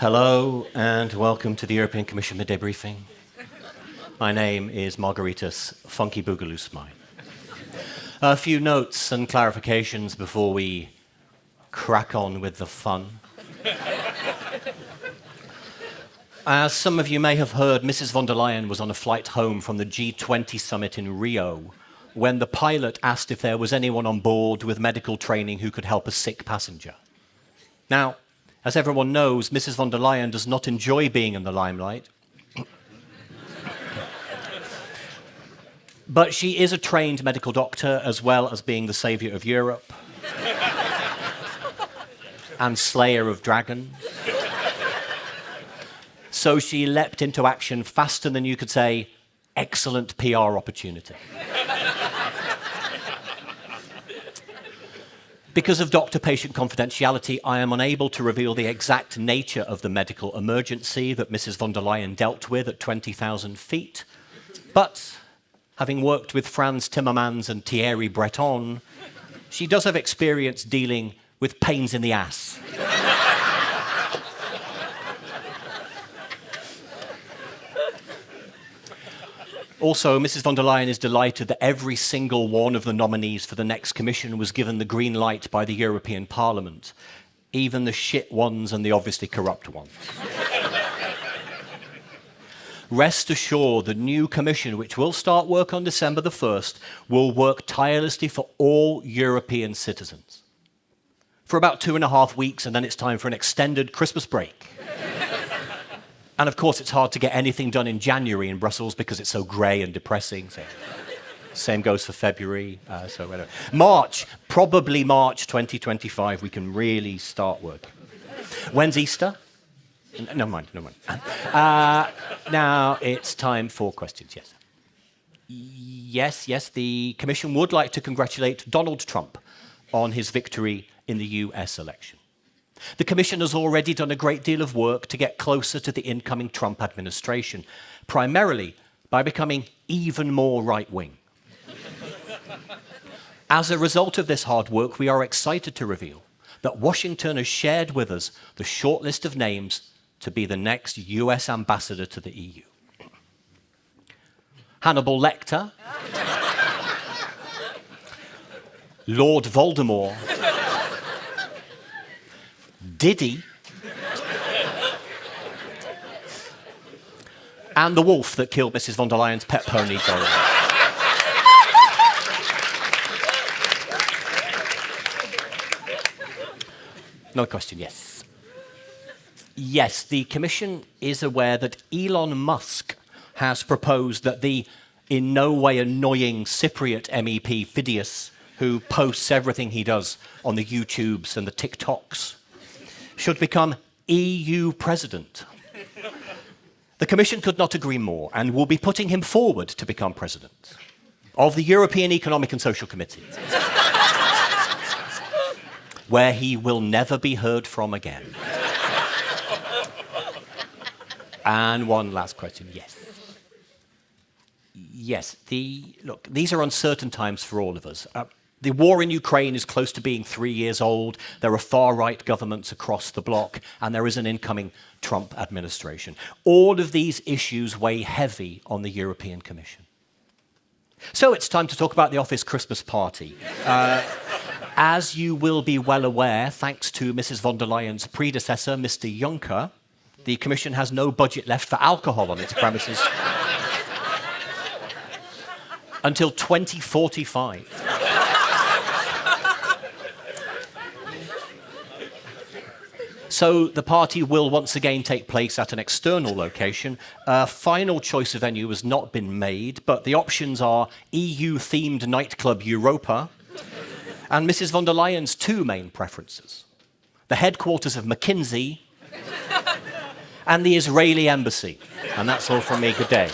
Hello and welcome to the European Commission Midday Briefing. My name is Margaritis Funkyboogaloo-Smythe. A few notes and clarifications before we crack on with the fun. As some of you may have heard, Mrs. von der Leyen was on a flight home from the G20 summit in Rio when the pilot asked if there was anyone on board with medical training who could help a sick passenger. Now, as everyone knows, Mrs. von der Leyen does not enjoy being in the limelight. But she is a trained medical doctor, as well as being the saviour of Europe and slayer of dragons. So she leapt into action faster than you could say, excellent PR opportunity. Because of doctor-patient confidentiality, I am unable to reveal the exact nature of the medical emergency that Mrs. von der Leyen dealt with at 20,000 feet. But having worked with Franz Timmermans and Thierry Breton, she does have experience dealing with pains in the ass. Also, Mrs. von der Leyen is delighted that every single one of the nominees for the next Commission was given the green light by the European Parliament, even the shit ones and the obviously corrupt ones. Rest assured, the new Commission, which will start work on December the 1st, will work tirelessly for all European citizens. For about 2.5 weeks, and then it's time for an extended Christmas break. And of course, it's hard to get anything done in January in Brussels because it's so grey and depressing. So, same goes for February. March, probably March 2025, we can really start working. When's Easter? No mind. Now it's time for questions, yes. Yes, the Commission would like to congratulate Donald Trump on his victory in the US election. The Commission has already done a great deal of work to get closer to the incoming Trump administration, primarily by becoming even more right-wing. As a result of this hard work, we are excited to reveal that Washington has shared with us the short list of names to be the next US ambassador to the EU. Hannibal Lecter, Lord Voldemort, Diddy, and the wolf that killed Mrs. von der Leyen's pet pony, Dora. Another question, yes. Yes, the Commission is aware that Elon Musk has proposed that the in no way annoying Cypriot MEP Phidias, who posts everything he does on the YouTubes and the TikToks, should become EU president. The Commission could not agree more and will be putting him forward to become president of the European Economic and Social Committee, where he will never be heard from again. And one last question, yes. Yes, look, these are uncertain times for all of us. The war in Ukraine is close to being 3 years old. There are far-right governments across the bloc, and there is an incoming Trump administration. All of these issues weigh heavy on the European Commission. So it's time to talk about the office Christmas party. As you will be well aware, thanks to Mrs. von der Leyen's predecessor, Mr. Juncker, the Commission has no budget left for alcohol on its premises until 2045. So the party will once again take place at an external location. A final choice of venue has not been made, but the options are EU-themed nightclub Europa and Mrs. von der Leyen's two main preferences: the headquarters of McKinsey and the Israeli embassy. And that's all from me. Good day.